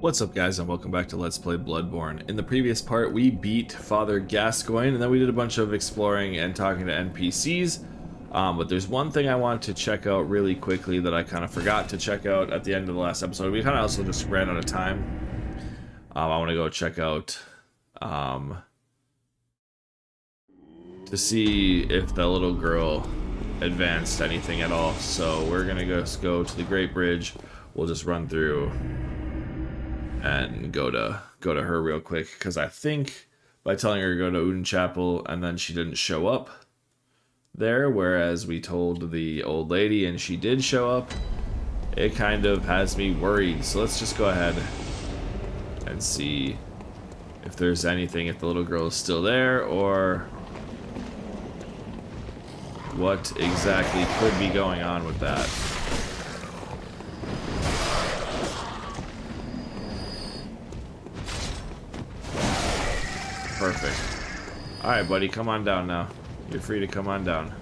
What's up guys, and welcome back to Let's Play Bloodborne. In the previous part we beat Father Gascoigne and then we did a bunch of exploring and talking to NPCs, but there's one thing I want to check out really quickly that I kind of forgot to check out at the end of the last episode. We kind of also just ran out of time. I want to go check out to see if the little girl advanced anything at all, so we're gonna just go to the Great Bridge. We'll just run through and go to her real quick, because I think by telling her to go to Oedon Chapel and then she didn't show up there, whereas we told the old lady and she did show up, it kind of has me worried. So let's just go ahead and see if there's anything, if the little girl is still there, or what exactly could be going on with that. Perfect. Alright, buddy, come on down now. You're free to come on down.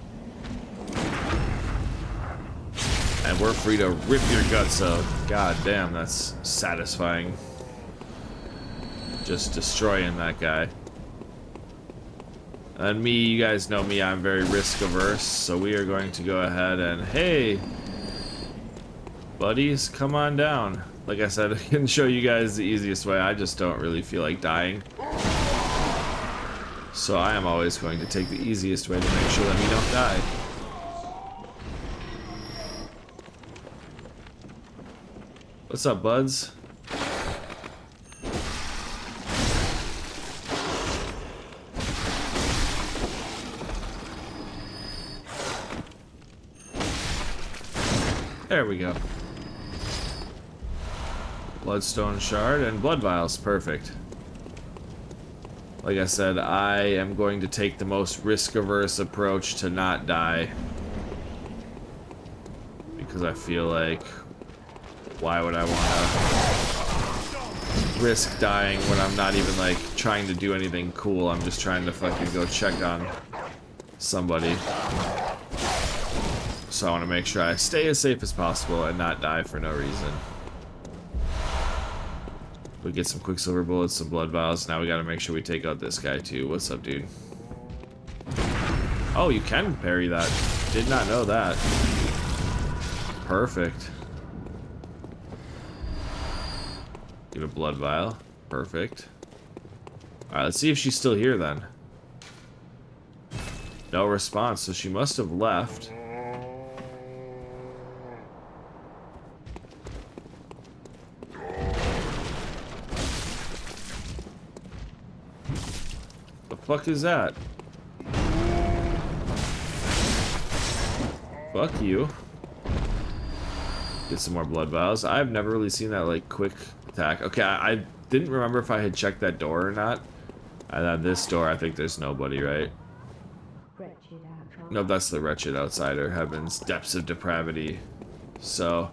And we're free to rip your guts out. God damn, that's satisfying. Just destroying that guy. And me, you guys know me, I'm very risk averse, so we are going to go ahead and, hey, buddies, come on down. Like I said, I can show you guys the easiest way. I just don't really feel like dying. So I am always going to take the easiest way to make sure that we don't die. What's up, buds? There we go. Bloodstone shard and blood vials, perfect. Like I said, I am going to take the most risk-averse approach to not die. Because I feel like, why would I want to risk dying when I'm not even, like, trying to do anything cool? I'm just trying to fucking go check on somebody. So I want to make sure I stay as safe as possible and not die for no reason. We get some quicksilver bullets, some blood vials. Now we gotta make sure we take out this guy too. What's up, dude? Oh, you can parry that. Did not know that. Perfect. Get a blood vial. Perfect. Alright, let's see if she's still here then. No response, so she must have left. Fuck is that? Fuck you. Get some more blood vials. I've never really seen that like quick attack. Okay, I didn't remember if I had checked that door or not. And at this door, I think there's nobody, right? No, that's the wretched outsider. Heaven's depths of depravity. So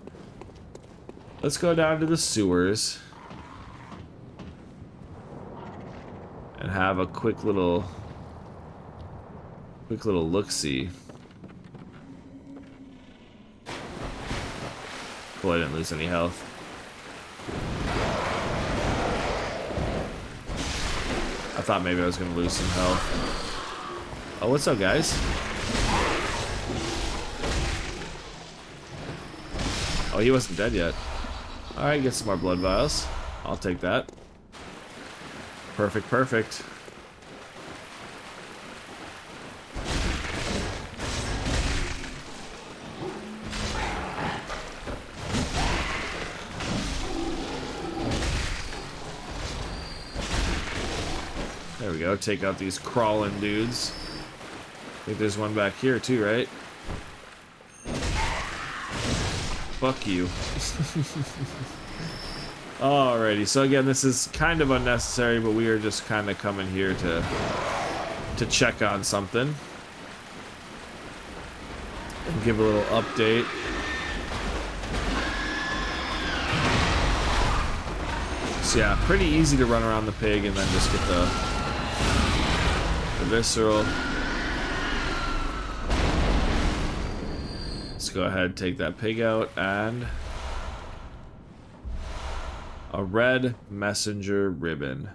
let's go down to the sewers and have a quick little look-see. Cool, I didn't lose any health. I thought maybe I was gonna lose some health. Oh, what's up, guys? Oh, he wasn't dead yet. Alright, get some more blood vials. I'll take that. Perfect, perfect. There we go, take out these crawling dudes. I think there's one back here too, right? Fuck you. Alrighty, so again, this is kind of unnecessary, but we are just kind of coming here to check on something and give a little update. So yeah, pretty easy to run around the pig and then just get the visceral. Let's go ahead and take that pig out and A red messenger ribbon.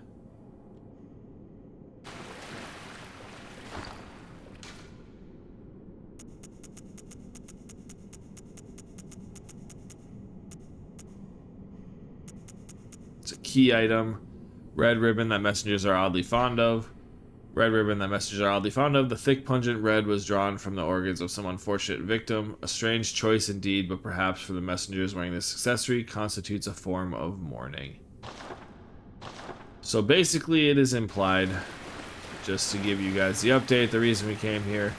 It's a key item. Red ribbon that messengers are oddly fond of. Red ribbon that messengers are oddly fond of. The thick, pungent red was drawn from the organs of some unfortunate victim. A strange choice indeed, but perhaps for the messengers wearing this accessory constitutes a form of mourning. So basically it is implied, just to give you guys the update, the reason we came here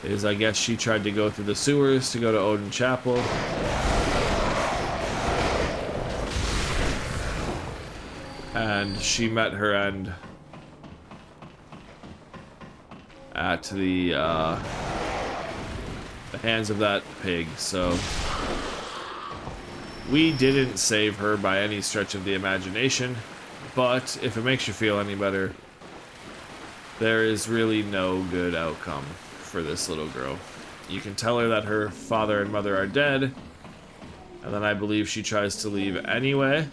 is I guess she tried to go through the sewers to go to Oedon Chapel. And she met her end at the hands of that pig, so we didn't save her by any stretch of the imagination, but if it makes you feel any better, there is really no good outcome for this little girl. You can tell her that her father and mother are dead, and then I believe she tries to leave anyway.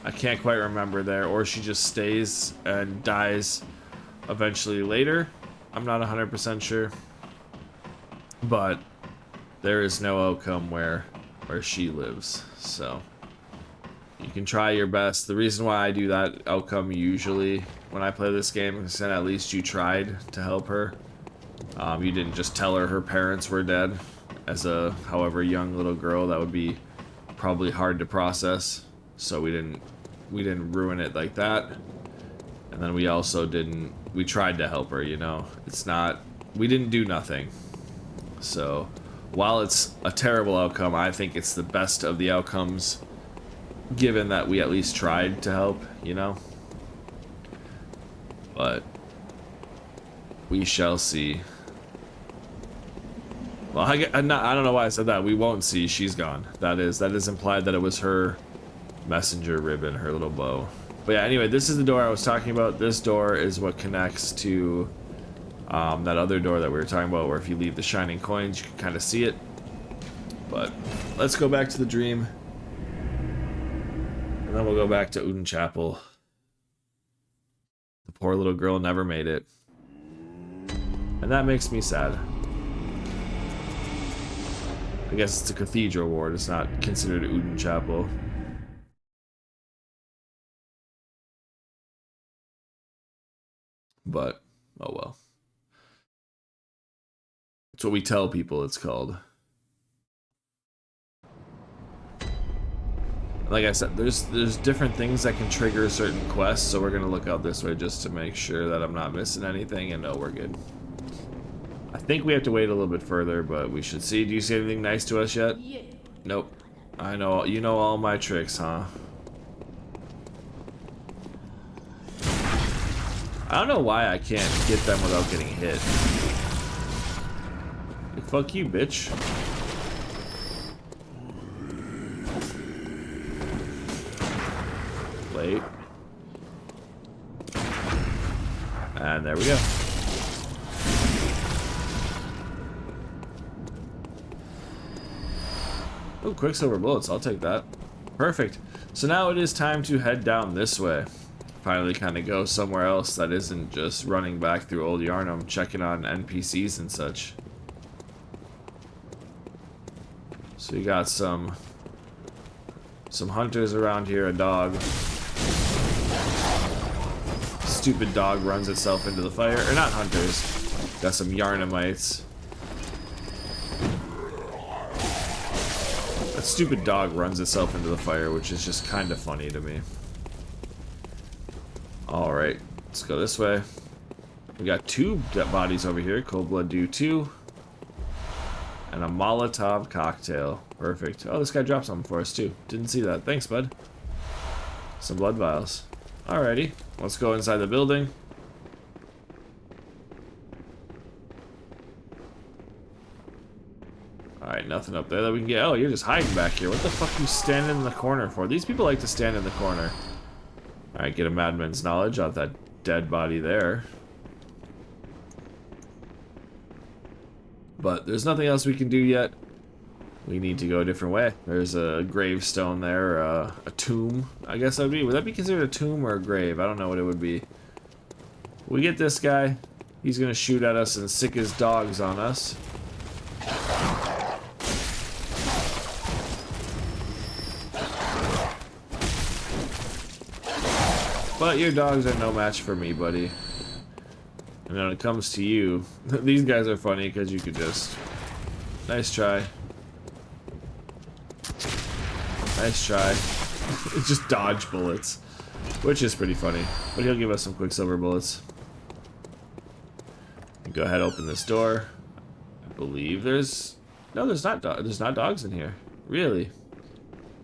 I can't quite remember there, or she just stays and dies eventually later. I'm not 100% sure, but there is no outcome where she lives, so you can try your best. The reason why I do that outcome usually when I play this game is that at least you tried to help her. You didn't just tell her her parents were dead. As a however young little girl, that would be probably hard to process, so we didn't ruin it like that. And then we also we tried to help her, you know. It's not, we didn't do nothing. So while it's a terrible outcome, I think it's the best of the outcomes, given that we at least tried to help, you know. But we shall see. Well, I don't know why I said that. We won't see. She's gone. That is implied that it was her messenger ribbon, her little bow. But yeah, anyway, this is the door I was talking about. This door is what connects to that other door that we were talking about, where if you leave the shining coins, you can kind of see it. But let's go back to the dream, and then we'll go back to Oedon Chapel. The poor little girl never made it, and that makes me sad. I guess it's a cathedral ward. It's not considered Oedon Chapel. But, oh well. That's what we tell people it's called. Like I said, there's different things that can trigger certain quests, so we're gonna look out this way just to make sure that I'm not missing anything, and no, we're good. I think we have to wait a little bit further, but we should see. Do you see anything nice to us yet? Yeah. Nope. I know, you know all my tricks, huh? I don't know why I can't get them without getting hit. Like, fuck you, bitch. Wait. And there we go. Oh, Quicksilver bullets, I'll take that. Perfect. So now it is time to head down this way. Finally kind of go somewhere else that isn't just running back through old Yharnam, checking on NPCs and such. So we got some hunters around here, a dog. Stupid dog runs itself into the fire. Or not hunters. Got some Yharnamites. That stupid dog runs itself into the fire, which is just kind of funny to me. Alright, let's go this way. We got two dead bodies over here. Cold Blood Do 2. And a Molotov cocktail. Perfect. Oh, this guy dropped something for us too. Didn't see that. Thanks, bud. Some blood vials. Alrighty, let's go inside the building. Alright, nothing up there that we can get. Oh, you're just hiding back here. What the fuck are you standing in the corner for? These people like to stand in the corner. Alright, get a madman's knowledge off that dead body there. But there's nothing else we can do yet. we need to go a different way. There's a gravestone there, a tomb, I guess that would be. Would that be considered a tomb or a grave? I don't know what it would be. We get this guy. He's gonna shoot at us and sick his dogs on us. But your dogs are no match for me, buddy. And when it comes to you, these guys are funny because you could just... Nice try. Nice try. Just dodge bullets. Which is pretty funny. But he'll give us some quicksilver bullets. Go ahead, open this door. I believe there's... No, there's not dogs in here. Really?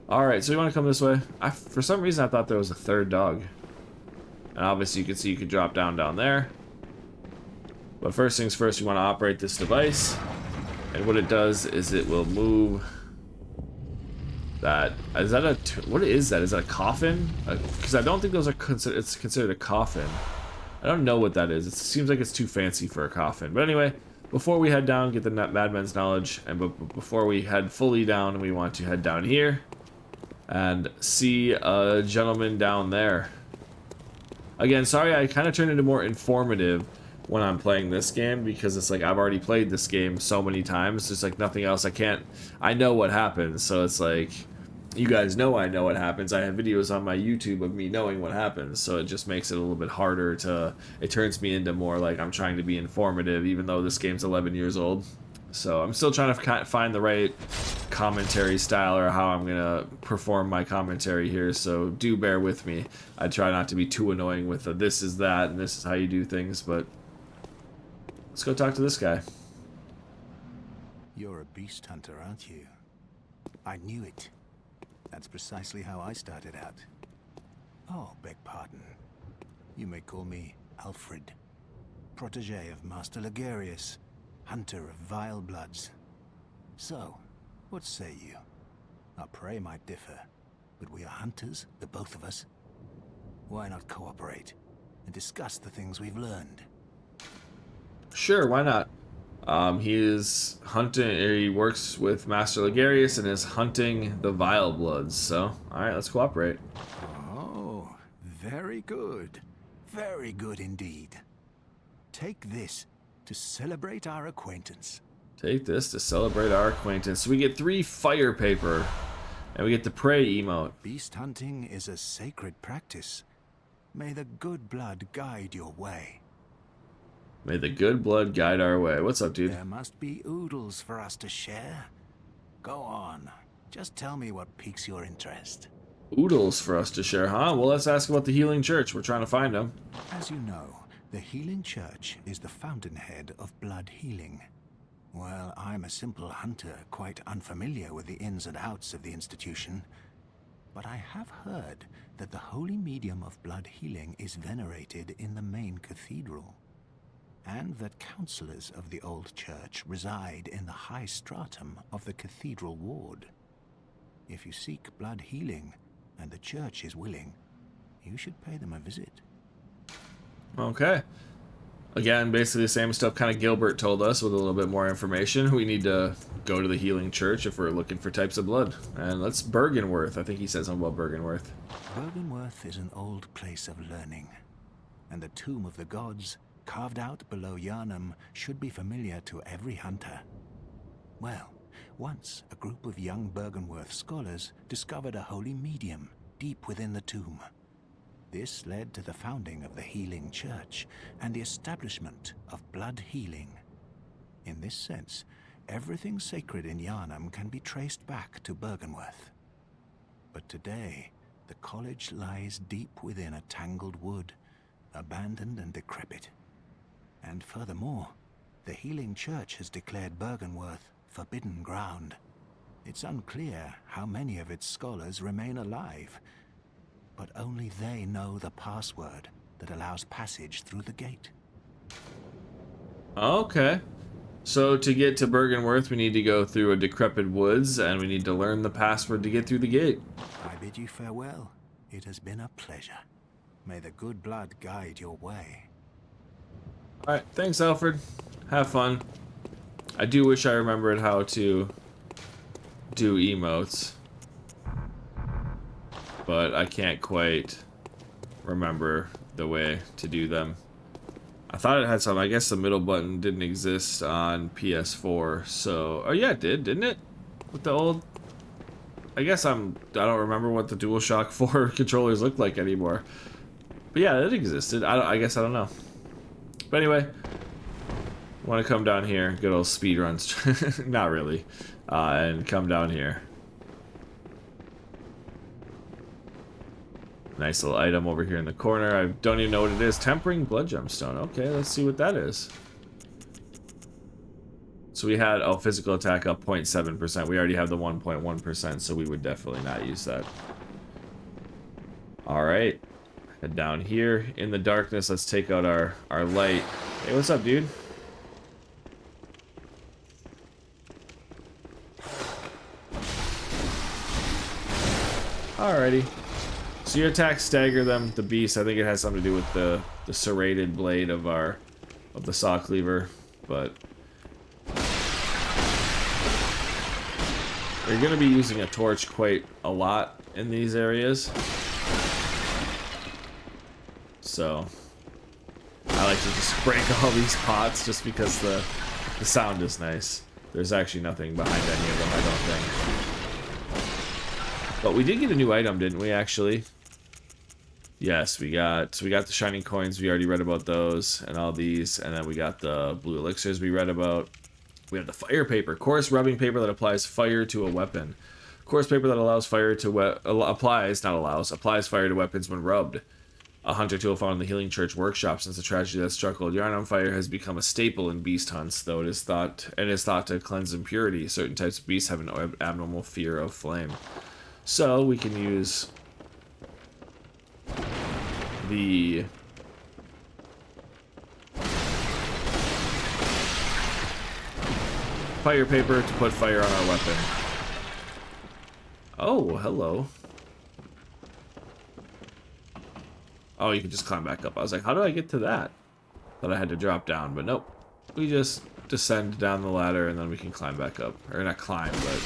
Alright, so you want to come this way? For some reason I thought there was a third dog. And obviously you can see you could drop down there. But first things first, you want to operate this device. And what it does is it will move that... Is that a... What is that? Is that a coffin? Because I don't think those are it's considered a coffin. I don't know what that is. It seems like it's too fancy for a coffin. But anyway, before we head down, get the Madman's Knowledge. And before we head fully down, we want to head down here. And see a gentleman down there. Again, sorry, I kind of turned into more informative when I'm playing this game, because it's like I've already played this game so many times. There's like nothing else. I know what happens, so it's like you guys know I know what happens. I have videos on my YouTube of me knowing what happens, so it just makes it a little bit harder to... It turns me into more like I'm trying to be informative, even though this game's 11 years old. So I'm still trying to find the right commentary style, or how I'm gonna perform my commentary here, so do bear with me. I try not to be too annoying with the this is that and this is how you do things, but let's go talk to this guy. You're a beast hunter, aren't you? I knew it. That's precisely how I started out. Oh, beg pardon. You may call me Alfred, protege of Master Ligarius, hunter of vile bloods. So, what say you? Our prey might differ, but we are hunters, the both of us. Why not cooperate and discuss the things we've learned? Sure, why not? He is hunting. He works with Master Ligarius and is hunting the vile bloods. So, all right, let's cooperate. Oh, very good. Very good indeed. Take this to celebrate our acquaintance. Take this to celebrate our acquaintance. So we get 3 fire paper, and we get the prey emote. Beast hunting is a sacred practice. May the good blood guide your way. May the good blood guide our way. What's up, dude? There must be oodles for us to share. Go on. Just tell me what piques your interest. Oodles for us to share, huh? Well, let's ask about the Healing Church. We're trying to find them. As you know, the Healing Church is the fountainhead of blood healing. Well, I'm a simple hunter, quite unfamiliar with the ins and outs of the institution. But I have heard that the holy medium of blood healing is venerated in the main cathedral, and that counselors of the old church reside in the high stratum of the cathedral ward. If you seek blood healing, and the church is willing, you should pay them a visit. Okay. Again, basically the same stuff kind of Gilbert told us with a little bit more information. We need to go to the Healing Church if we're looking for types of blood. And let's Bergenworth. I think he said something about Bergenworth. Bergenworth is an old place of learning, and the Tomb of the Gods, carved out below Yharnam, should be familiar to every hunter. Well, once a group of young Bergenworth scholars discovered a holy medium deep within the tomb. This led to the founding of the Healing Church and the establishment of blood healing. In this sense, everything sacred in Yharnam can be traced back to Bergenworth. But today, the college lies deep within a tangled wood, abandoned and decrepit. And furthermore, the Healing Church has declared Bergenworth forbidden ground. It's unclear how many of its scholars remain alive, but only they know the password that allows passage through the gate. Okay. So to get to Bergenworth, we need to go through a decrepit woods, and we need to learn the password to get through the gate. I bid you farewell. It has been a pleasure. May the good blood guide your way. Alright, thanks, Alfred. Have fun. I do wish I remembered how to do emotes, but I can't quite remember the way to do them. I thought it had some. I guess the middle button didn't exist on PS4, so... Oh yeah, it did, didn't it? With the old... I guess I don't remember what the DualShock 4 controllers look like anymore. But yeah, it existed. I guess I don't know. But anyway, want to come down here, good old speed runs. Not really. And come down here. Nice little item over here in the corner. I don't even know what it is. Tempering blood gemstone. Okay, let's see what that is. So we had, oh, physical attack up 0.7%. We already have the 1.1%, so we would definitely not use that. Alright. Head down here in the darkness. Let's take out our light. Hey, what's up, dude? Alrighty. So your attacks stagger them. The beast, I think it has something to do with the serrated blade of the saw cleaver, but you're gonna be using a torch quite a lot in these areas. So I like to just break all these pots just because the sound is nice. There's actually nothing behind any of them, I don't think. But we did get a new item, didn't we, actually? Yes, we got the shining coins. We already read about those and all these, and then we got the blue elixirs we read about. We have the fire paper, coarse rubbing paper that applies fire to a weapon. Coarse paper that allows fire to applies fire to weapons when rubbed. A hunter tool found in the Healing Church workshop since the tragedy that struck old Yharnam. Fire has become a staple in beast hunts, though it is thought to cleanse impurity. Certain types of beasts have an abnormal fear of flame. So we can use the fire paper to put fire on our weapon. Oh, hello. Oh, you can just climb back up. I was like, how do I get to that? Thought I had to drop down, but nope. We just descend down the ladder and then we can climb back up. Or not climb, but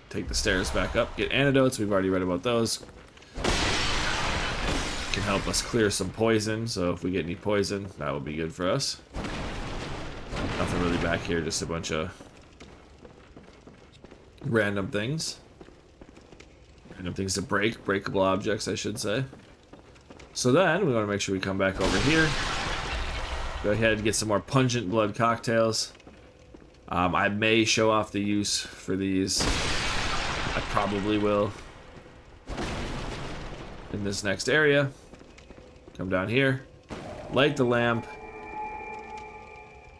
take the stairs back up. Get antidotes. We've already read about those. Can help us clear some poison, so if we get any poison, that will be good for us. Nothing really back here, just a bunch of random things. Random things to break, breakable objects, I should say. So then, we want to make sure we come back over here. Go ahead and get some more pungent blood cocktails. I may show off the use for these. I probably will. In this next area. Come down here. Light the lamp.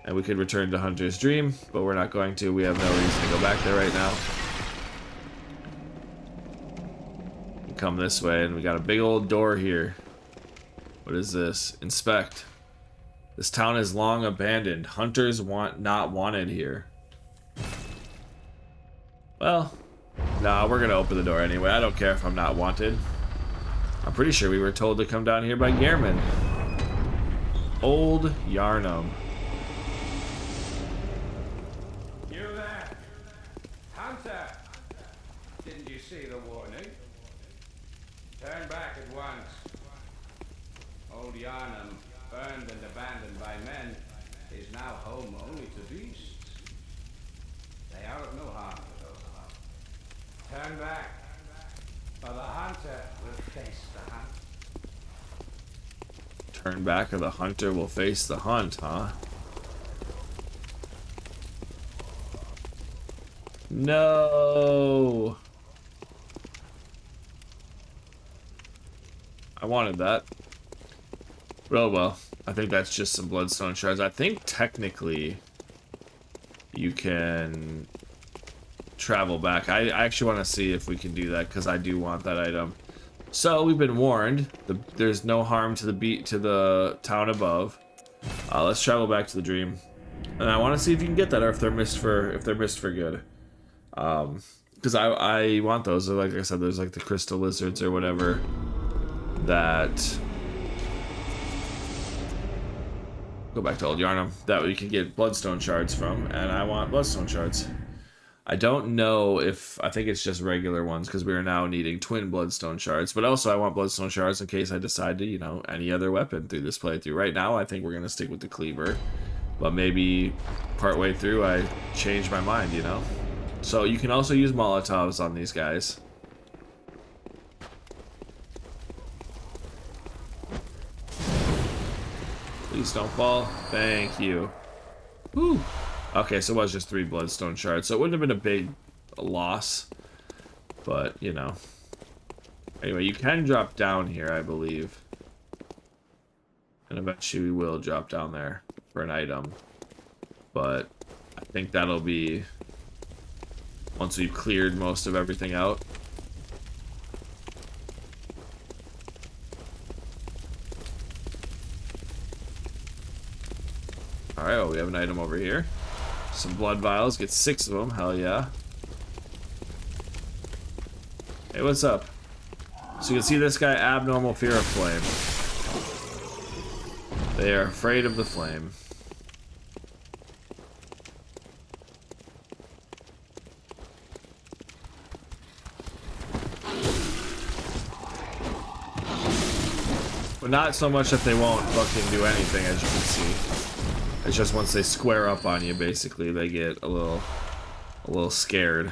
And we could return to Hunter's Dream, but we're not going to. We have no reason to go back there right now. We come this way, and we got a big old door here. What is this? Inspect. This town is long abandoned. Hunters not wanted here. Well, nah, we're gonna open the door anyway. I don't care if I'm not wanted. I'm pretty sure we were told to come down here by Gehrman. Old Yharnam. You there? Hunter! Didn't you see the warning? Turn back at once. Old Yharnam, burned and abandoned by men, is now home only to beasts. They are of no harm to those alive. Turn back, or the hunter will face the hunt. Turn back or the hunter will face the hunt, huh? No! I wanted that. Oh well, I think that's just some bloodstone shards. I think technically you can travel back. I actually want to see if we can do that because I do want that item. So we've been warned. There's no harm to the town above. Let's travel back to the dream, and I want to see if you can get that, or if they're missed for good. Because I want those. Like I said, there's like the crystal lizards or whatever that. Go back to Old Yharnam. That we can get bloodstone shards from, and I want bloodstone shards. I don't know if, I think it's just regular ones because we are now needing twin bloodstone shards, but also I want bloodstone shards in case I decide to, you know, any other weapon through this playthrough. Right now I think we're going to stick with the cleaver, but maybe partway through I change my mind, you know? So you can also use Molotovs on these guys. Please don't fall. Thank you. Whew. Okay, so it was just 3 bloodstone shards, so it wouldn't have been a big loss, but, you know. Anyway, you can drop down here, I believe. And eventually we will drop down there for an item. But I think that'll be once we've cleared most of everything out. Alright, well, we have an item over here. Some blood vials, get 6 of them, hell yeah. Hey, what's up? So you can see this guy, abnormal fear of flame. They are afraid of the flame. But not so much that they won't fucking do anything, as you can see. It's just once they square up on you, basically, they get a little scared.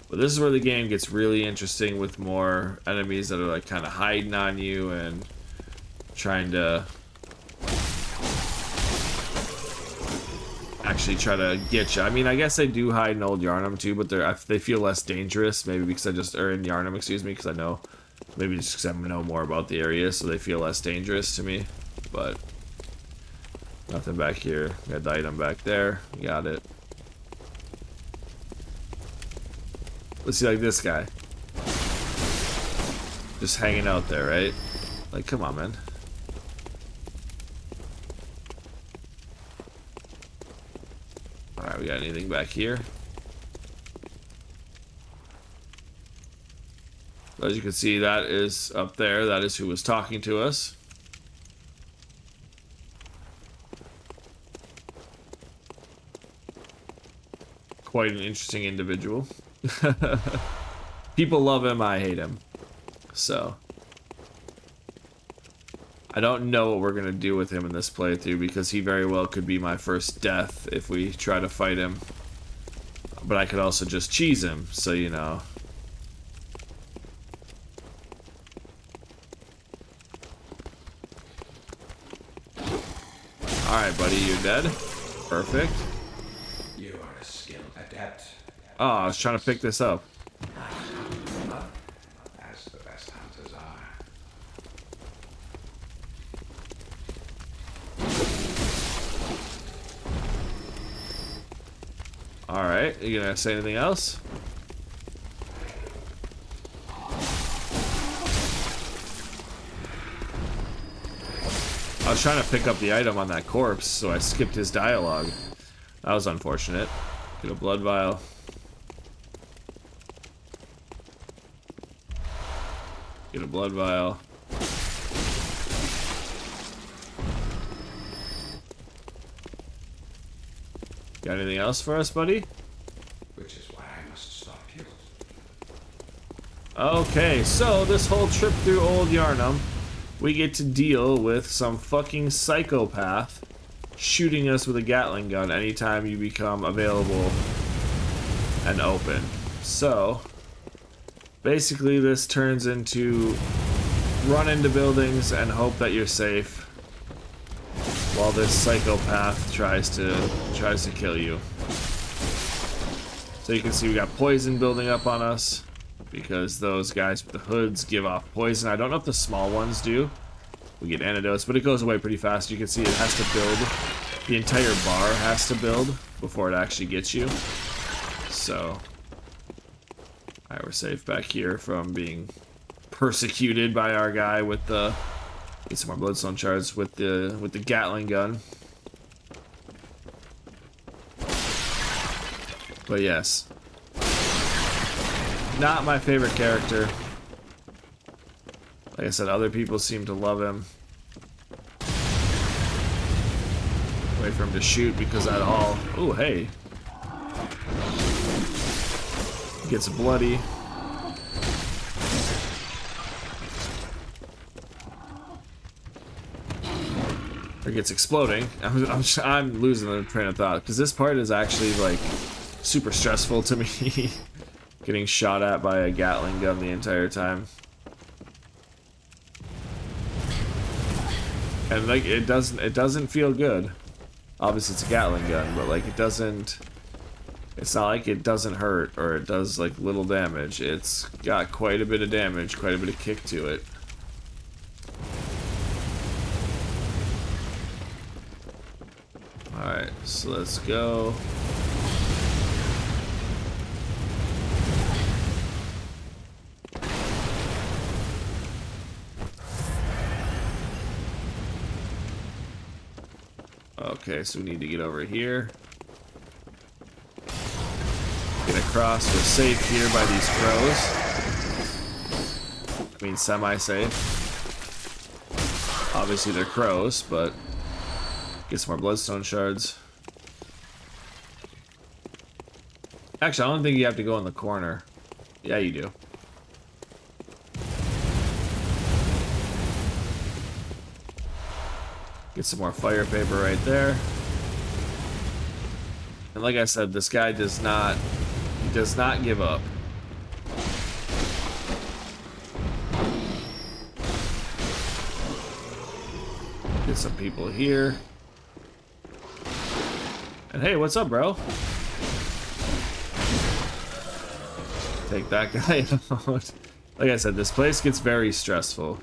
But this is where the game gets really interesting with more enemies that are like kind of hiding on you and trying to actually try to get you. I mean, I guess they do hide in Old Yharnam too, but they feel less dangerous. Maybe because or in Yharnam, excuse me, because I know. Maybe just because I know more about the area, so they feel less dangerous to me. But nothing back here. Got the item back there. Got it. Let's see, like this guy. Just hanging out there, right? Like, come on, man. Alright, we got anything back here? As you can see, that is up there. That is who was talking to us. Quite an interesting individual. People love him, I hate him. So I don't know what we're gonna do with him in this playthrough because he very well could be my first death if we try to fight him. But I could also just cheese him, so you know. Alright, buddy, you're dead. Perfect. You are a skilled adept. Oh, I was trying to pick this up. As the best hunters are. Alright, you gonna say anything else? I was trying to pick up the item on that corpse, so I skipped his dialogue. That was unfortunate. Get a blood vial. Get a blood vial. Got anything else for us, buddy? Which is why I must stop you. Okay, so this whole trip through Old Yharnam, we get to deal with some fucking psychopath shooting us with a Gatling gun anytime you become available and open. So, basically this turns into run into buildings and hope that you're safe while this psychopath tries to kill you. So you can see we got poison building up on us because those guys with the hoods give off poison. I don't know if the small ones do. We get antidotes, but it goes away pretty fast. You can see it has to build. The entire bar has to build before it actually gets you. So, alright, we're safe back here from being persecuted by our guy with the. Get some more bloodstone shards with the Gatling gun. But yes, not my favorite character. Like I said, other people seem to love him. Wait for him to shoot because that all... Oh, hey. Gets bloody. Or gets exploding. I'm losing the train of thought because this part is actually like super stressful to me. Getting shot at by a Gatling gun the entire time. And like it doesn't feel good. Obviously it's a Gatling gun, but like it's not like it doesn't hurt or it does like little damage. It's got quite a bit of damage, quite a bit of kick to it. Alright, so let's go. Okay, so we need to get over here. Get across. We're safe here by these crows. I mean, semi-safe. Obviously they're crows, but get some more bloodstone shards. Actually, I don't think you have to go in the corner. Yeah, you do. Get some more fire paper right there. And like I said, this guy does not give up. Get some people here. And hey, what's up, bro? Take that guy out. Like I said, this place gets very stressful.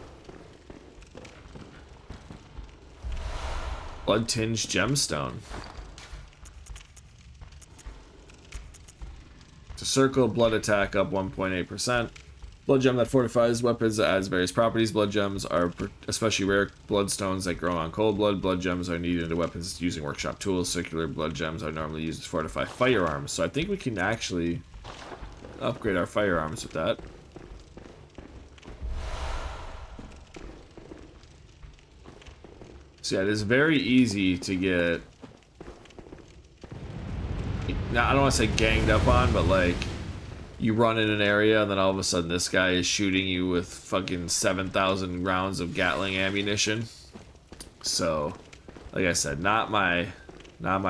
Blood-tinged gemstone. To circle, blood attack up 1.8%. Blood gem that fortifies weapons adds various properties. Blood gems are especially rare bloodstones that grow on cold blood. Blood gems are needed into weapons using workshop tools. Circular blood gems are normally used to fortify firearms. So I think we can actually upgrade our firearms with that. So yeah, it is very easy to get... Now, I don't want to say ganged up on, but like... You run in an area and then all of a sudden this guy is shooting you with fucking 7,000 rounds of Gatling ammunition. So, like I said, not my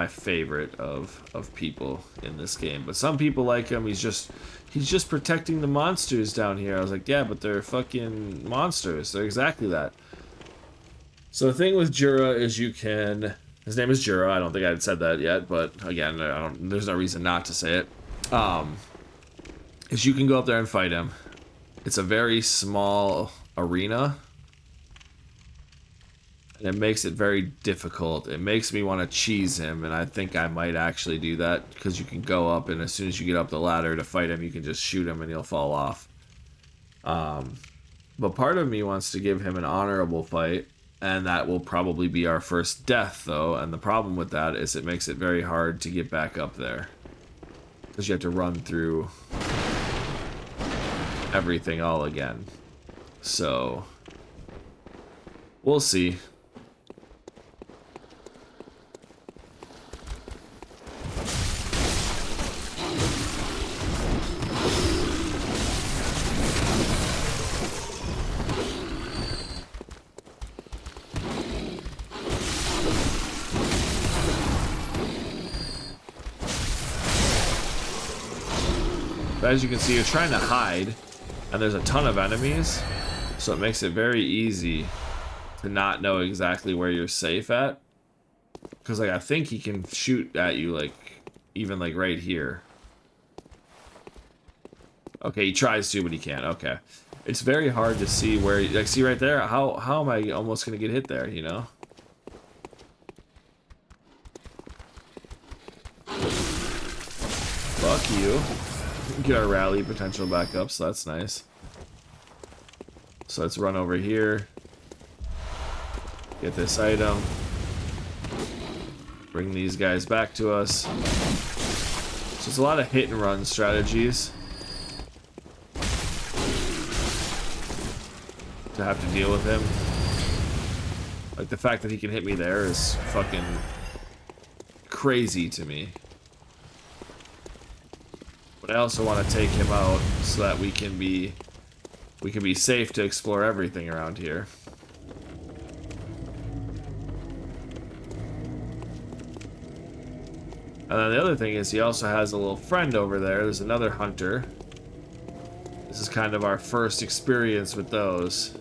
favorite of people in this game. But some people like him. He's just protecting the monsters down here. I was like, yeah, but they're fucking monsters. They're exactly that. So the thing with Jura is you can... His name is Jura. I don't think I had said that yet, but again, there's no reason not to say it. Is you can go up there and fight him. It's a very small arena. And it makes it very difficult. It makes me want to cheese him, and I think I might actually do that, because you can go up, and as soon as you get up the ladder to fight him, you can just shoot him and he'll fall off. But part of me wants to give him an honorable fight, and that will probably be our first death, though. And the problem with that is it makes it very hard to get back up there, because you have to run through everything all again. So we'll see. But as you can see, you're trying to hide, and there's a ton of enemies, so it makes it very easy to not know exactly where you're safe at. Because like I think he can shoot at you like even like right here. Okay, he tries to, but he can't. Okay, it's very hard to see where. Like, see right there. How am I almost gonna get hit there? You know. Fuck you. Get our rally potential back up, so that's nice. So let's run over here. Get this item. Bring these guys back to us. So it's a lot of hit and run strategies to have to deal with him. Like the fact that he can hit me there is fucking crazy to me. But I also want to take him out so that we can be safe to explore everything around here. And then the other thing is he also has a little friend over there. There's another hunter. This is kind of our first experience with those.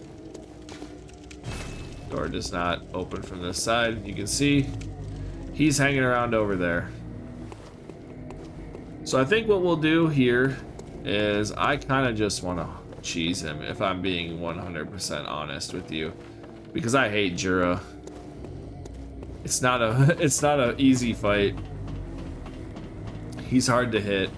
Door does not open from this side. You can see he's hanging around over there. So I think what we'll do here is I kind of just want to cheese him, if I'm being 100% honest with you, because I hate Jura. It's not a easy fight. He's hard to hit.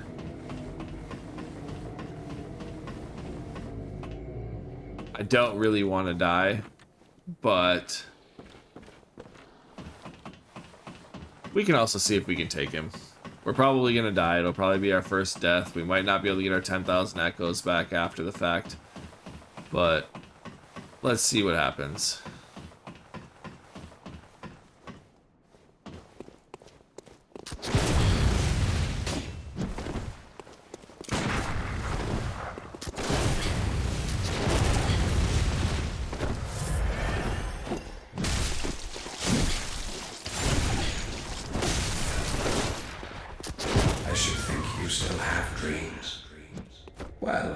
I don't really want to die, but we can also see if we can take him. We're probably gonna die. It'll probably be our first death. We might not be able to get our 10,000 echoes back after the fact, but let's see what happens. Well,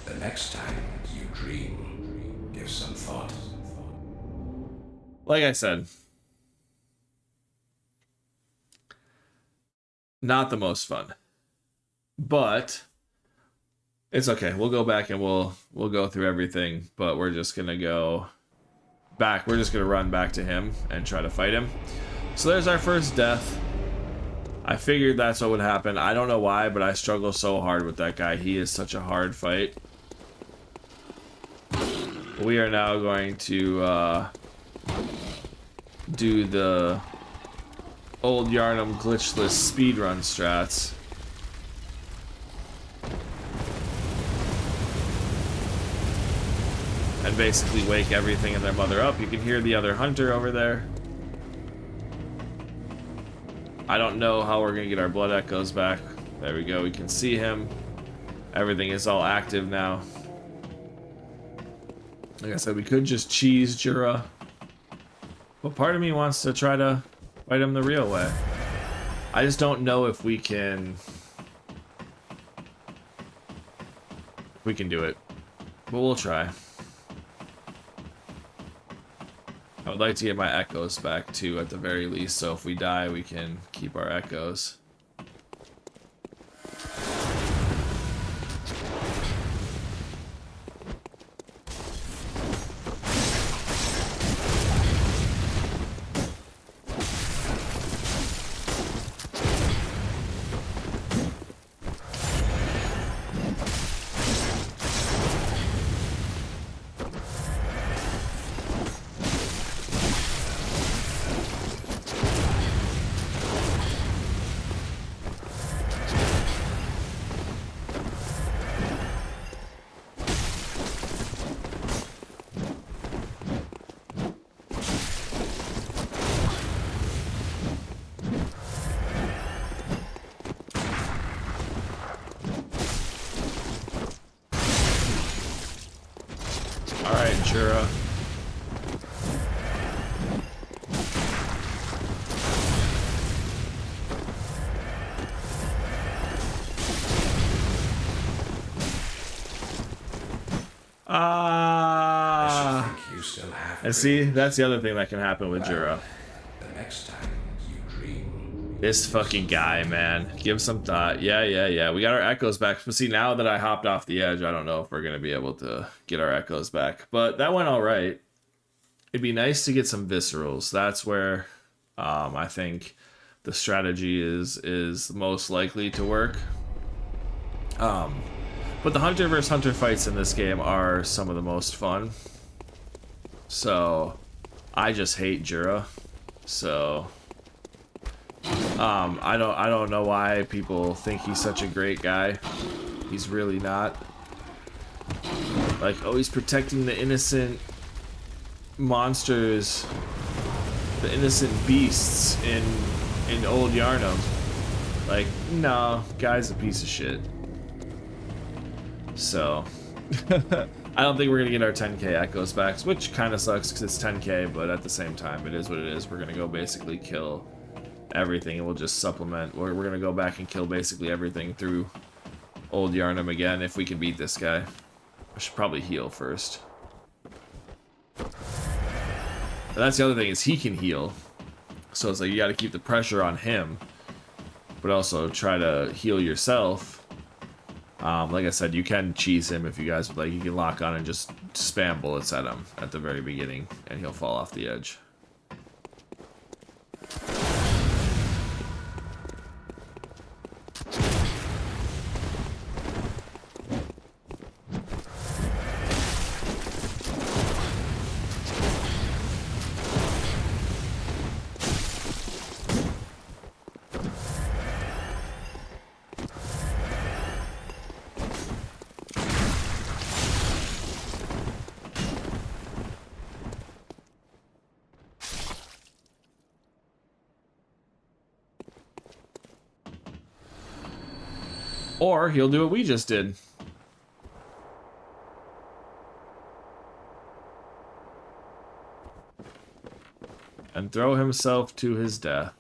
the next time you dream, give some thought. Like I said, not the most fun, but it's okay. We'll go back and we'll go through everything, but we're just gonna go back. We're just gonna run back to him and try to fight him. So there's our first death. I figured that's what would happen. I don't know why, but I struggle so hard with that guy. He is such a hard fight. We are now going to do the old Yharnam glitchless speedrun strats. And basically wake everything and their mother up. You can hear the other hunter over there. I don't know how we're gonna get our blood echoes back. There we go, we can see him. Everything is all active now. Like I said, we could just cheese Jura, but part of me wants to try to fight him the real way. I just don't know if we can do it, but we'll try. I would like to get my echoes back too, at the very least, so if we die, we can keep our echoes. Alright, Jura. And see, that's the other thing that can happen with Jura. The next time you dream. This fucking guy, man. Give some thought. Yeah. We got our echoes back. But see, now that I hopped off the edge, I don't know if we're going to be able to get our echoes back. But that went all right. It'd be nice to get some viscerals. That's where I think the strategy is most likely to work. But the hunter versus hunter fights in this game are some of the most fun. So I just hate Jura. So I don't know why people think he's such a great guy. He's really not. Like, oh, he's protecting the innocent monsters, the innocent beasts in in Old Yharnam. Like, no, guy's a piece of shit. So, I don't think we're gonna get our 10k echoes back, which kind of sucks because it's 10k, but at the same time, it is what it is. We're gonna go basically kill everything, and we'll just supplement. We're gonna go back and kill basically everything through Old Yharnam again if we can beat this guy. I should probably heal first. And that's the other thing, is he can heal. So it's like you gotta keep the pressure on him, but also try to heal yourself. Like I said, you can cheese him if you guys would like. You can lock on and just spam bullets at him at the very beginning, and he'll fall off the edge. Or he'll do what we just did. And throw himself to his death.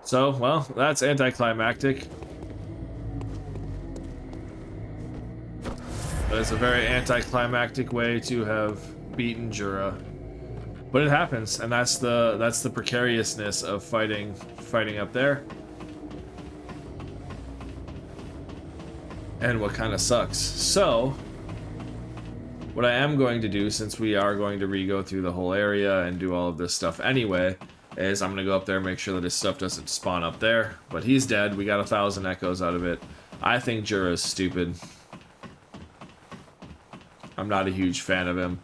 So, well, that's anticlimactic. But it's a very anticlimactic way to have beaten Jura. But it happens, and that's the precariousness of fighting up there. And what kind of sucks. So, what I am going to do, since we are going to re-go through the whole area and do all of this stuff anyway, is I'm going to go up there and make sure that his stuff doesn't spawn up there. But he's dead. We got 1,000 echoes out of it. I think Jura's stupid. I'm not a huge fan of him.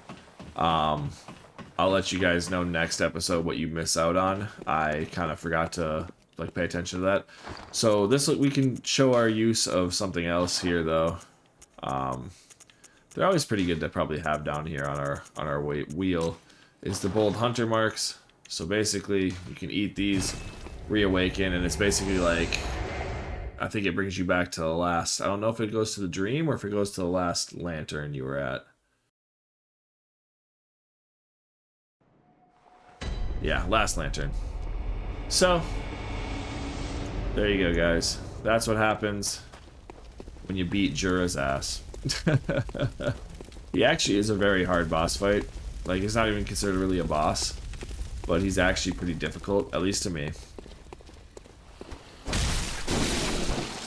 I'll let you guys know next episode what you miss out on. I kind of forgot to like pay attention to that. So this, we can show our use of something else here though. They're always pretty good to probably have down here on our wheel is the bold hunter marks. So basically you can eat these, reawaken, and it's basically like, I think it brings you back to the last, I don't know if it goes to the dream or if it goes to the last lantern you were at. Yeah, last lantern. So, there you go, guys. That's what happens when you beat Jura's ass. He actually is a very hard boss fight. Like, he's not even considered really a boss. But he's actually pretty difficult, at least to me.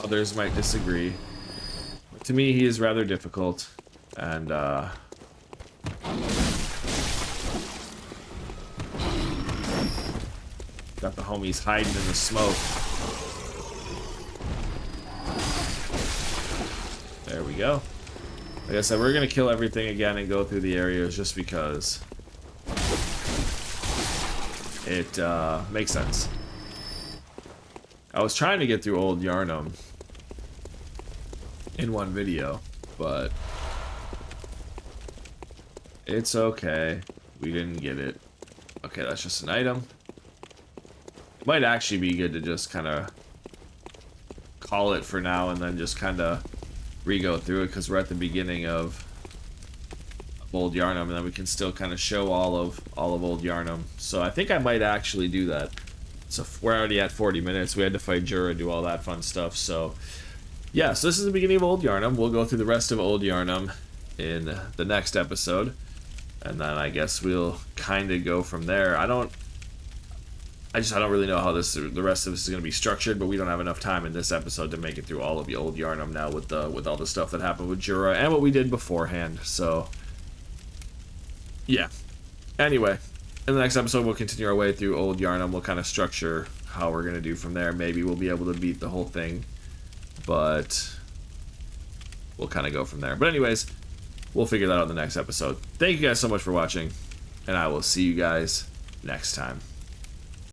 Others might disagree. But to me, he is rather difficult. And, got the homies hiding in the smoke. There we go. Like I said, we're gonna kill everything again and go through the areas just because it makes sense. I was trying to get through Old Yharnam in one video, but it's okay. We didn't get it. Okay, that's just an item. Might actually be good to just kind of call it for now and then just kind of re-go through it because we're at the beginning of Old Yharnam and then we can still kind of show all of Old Yharnam. So I think I might actually do that. So we're already at 40 minutes. We had to fight Jura, do all that fun stuff. So yeah, so this is the beginning of Old Yharnam. We'll go through the rest of Old Yharnam in the next episode. And then I guess we'll kind of go from there. I don't really know how the rest of this is going to be structured, but we don't have enough time in this episode to make it through all of the Old Yharnam now with all the stuff that happened with Jura and what we did beforehand. So yeah. Anyway, in the next episode we'll continue our way through Old Yharnam. We'll kind of structure how we're going to do from there. Maybe we'll be able to beat the whole thing, but we'll kind of go from there. But anyways, we'll figure that out in the next episode. Thank you guys so much for watching, and I will see you guys next time.